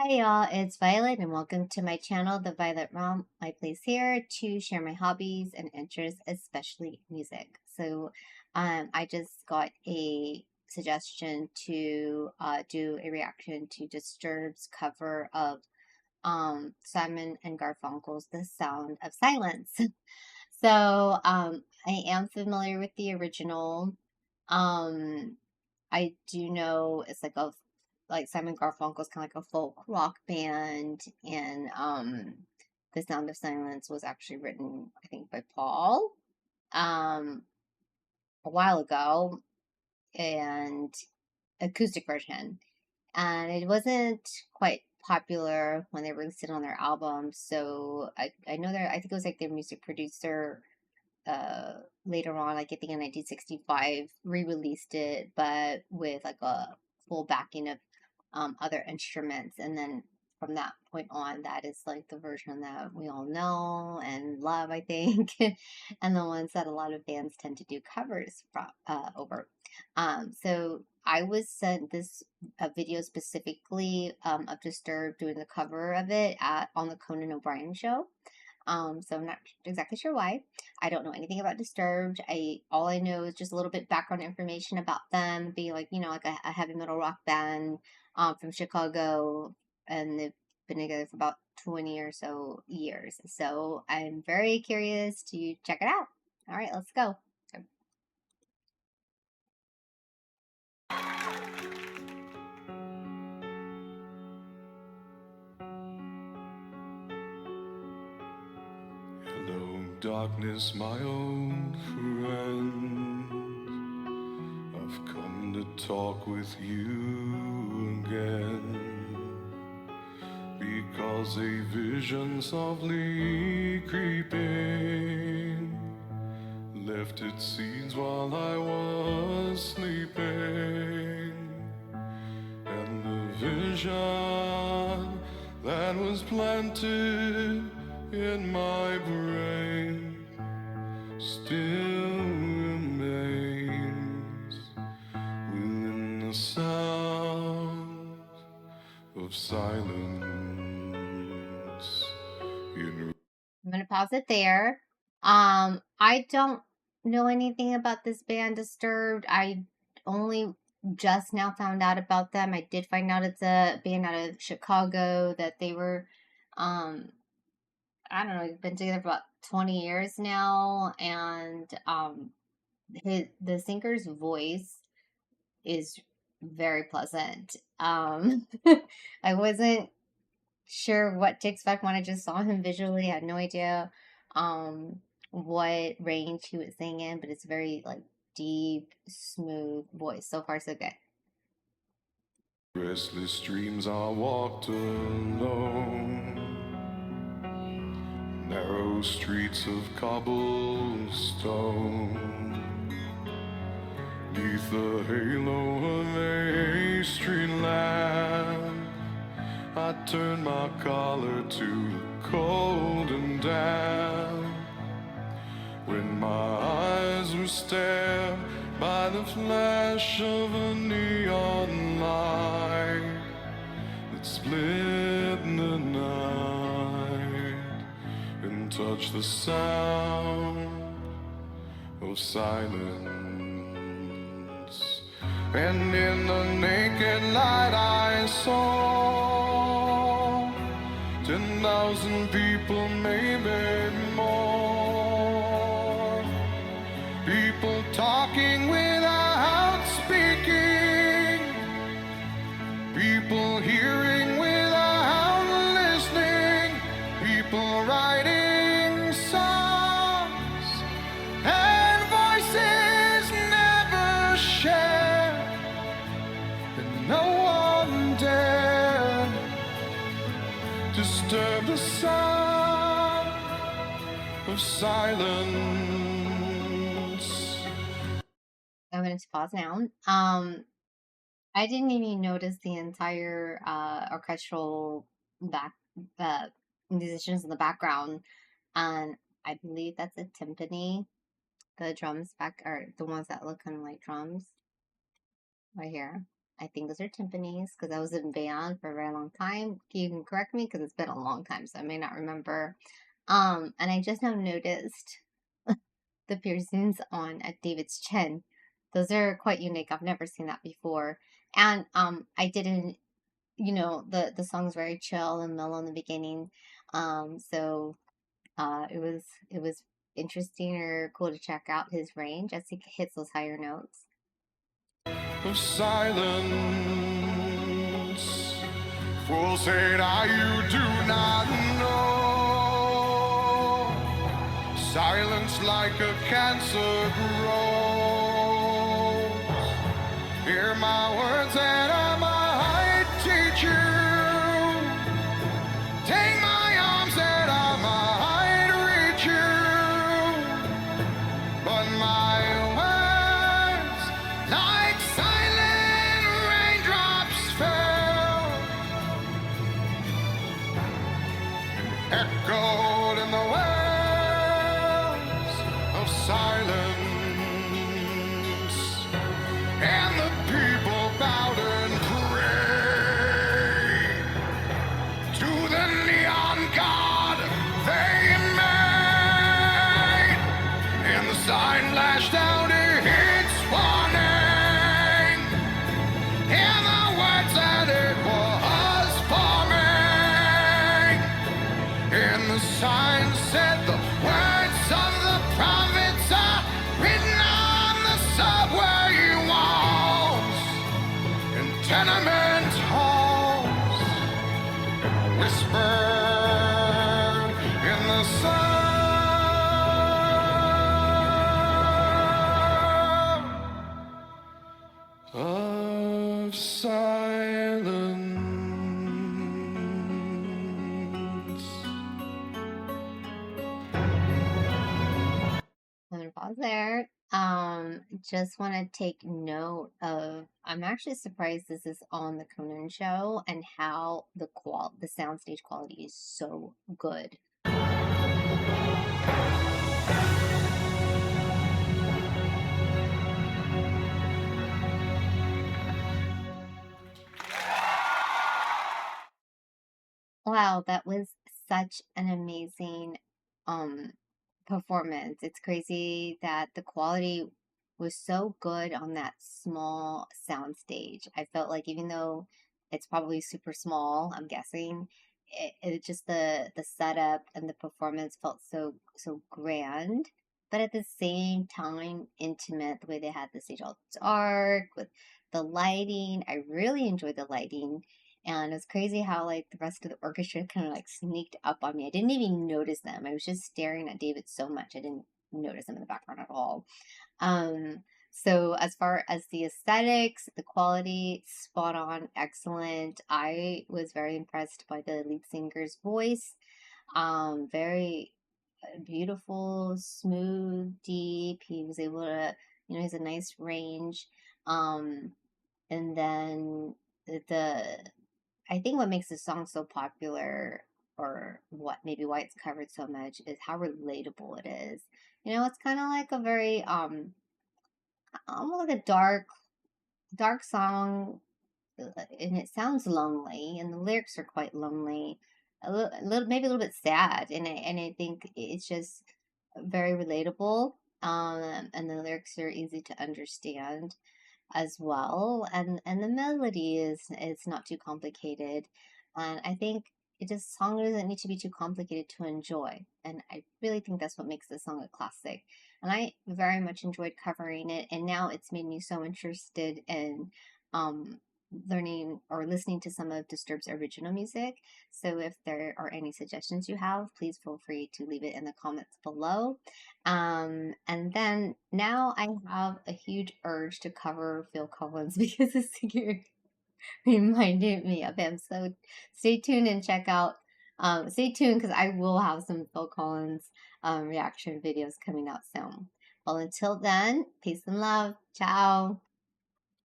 Hi y'all, it's Violet and welcome to my channel, The Violet Realm. My place here to share my hobbies and interests, especially music. I just got a suggestion to do a reaction to Disturbed's cover of Simon and Garfunkel's The Sound of Silence. I am familiar with the original. Um, I do know it's like Simon Garfunkel's kind of like a folk rock band, and The Sound of Silence was actually written, I think, by Paul um a while ago, and acoustic version, and it wasn't quite popular when they released it on their album. So I know I think it was like their music producer later on, like I think in 1965, re-released it, but with like a full backing of other instruments. And then from that point on, that is like the version that we all know and love, I think, and the ones that a lot of bands tend to do covers from over. So I was sent this video specifically of Disturbed doing the cover of it on the Conan O'Brien show. So I'm not exactly sure why. I don't know anything about Disturbed. All I know is just a little bit background information about them being like, like a heavy metal rock band from Chicago, and they've been together for about 20 or so years. So I'm very curious to check it out. All right, let's go. Hello, darkness, my old friend. I've come to talk with you again, because a vision softly creeping left its seeds while I was sleeping, and the vision that was planted in my brain still remains within the sound of silence. I'm gonna pause it there. I don't know anything about this band Disturbed. I only just now found out about them. I did find out it's a band out of Chicago, that they were I don't know, they've been together for about 20 years now, and the singer's voice is very pleasant. I wasn't sure what to expect when I just saw him visually. I had no idea what range he was singing, but it's very like deep, smooth voice. So far, so good. Restless dreams I walked alone, narrow streets of cobblestone, neath the halo of a street lamp. I turned my collar to cold and damp, when my eyes were stared by the flash of a neon light that split the night and touched the sound of silence. And in the naked light I saw 10,000 people, maybe more, people talking without speaking, people hearing without listening, people writing songs and voices never shared, and no one dared disturb the sound of silence. I'm going to pause now. I didn't even notice the entire orchestral uh, musicians in the background, and I believe that's a timpani. The drums back are the ones that look kind of like drums right here. I think those are timpanis because I was in band for a very long time. You can correct me because it's been a long time, so I may not remember. And I just now noticed the piercings on David's chin. Those are quite unique. I've never seen that before. And I didn't, the song's very chill and mellow in the beginning. So it was interesting or cool to check out his range as he hits those higher notes. Of silence. Fools say that you do not know. Silence like a cancer grows. Hear my words and I might teach you. Take my arms and I might reach you. But my words, like silent raindrops, fell and echoed in the wells of silence. And the people bowed and prayed to the neon god they made. And the sign lashed out its warning. And the words that it was forming. And the sign said the words of the prophets are written on the subway walls and tenement halls, and whispered in the sound of silence. I'm gonna pause there. Just want to take note of. I'm actually surprised this is on the Conan show and how the soundstage quality is so good. Wow, that was such an amazing um performance. It's crazy that the quality was so good on that small sound stage. I felt like even though it's probably super small, I'm guessing, it just the setup and the performance felt so grand, but at the same time intimate the way they had the stage all dark with the lighting. I really enjoyed the lighting. And it's crazy how like the rest of the orchestra kind of like sneaked up on me. I didn't even notice them. I was just staring at David so much I didn't notice them in the background at all. Um, so as far as the aesthetics, the quality, spot on, excellent. I was very impressed by the lead singer's voice. Very beautiful, smooth, deep. He was able to, he has a nice range. Um, and then the I think what makes this song so popular, or what maybe why it's covered so much, is how relatable it is. It's kind of like a very almost like a dark song, and it sounds lonely, and the lyrics are quite lonely, a little maybe a little bit sad, and I think it's just very relatable. And the lyrics are easy to understand as well, and the melody is not too complicated, and I think it just song doesn't need to be too complicated to enjoy, and I really think that's what makes this song a classic, and I very much enjoyed covering it, and now it's made me so interested in um learning or listening to some of Disturbed's original music. So if there are any suggestions you have, please feel free to leave it in the comments below. And then now I have a huge urge to cover Phil Collins because this singer reminded me of him. So stay tuned and stay tuned because I will have some Phil Collins reaction videos coming out soon. Well, until then, peace and love. Ciao.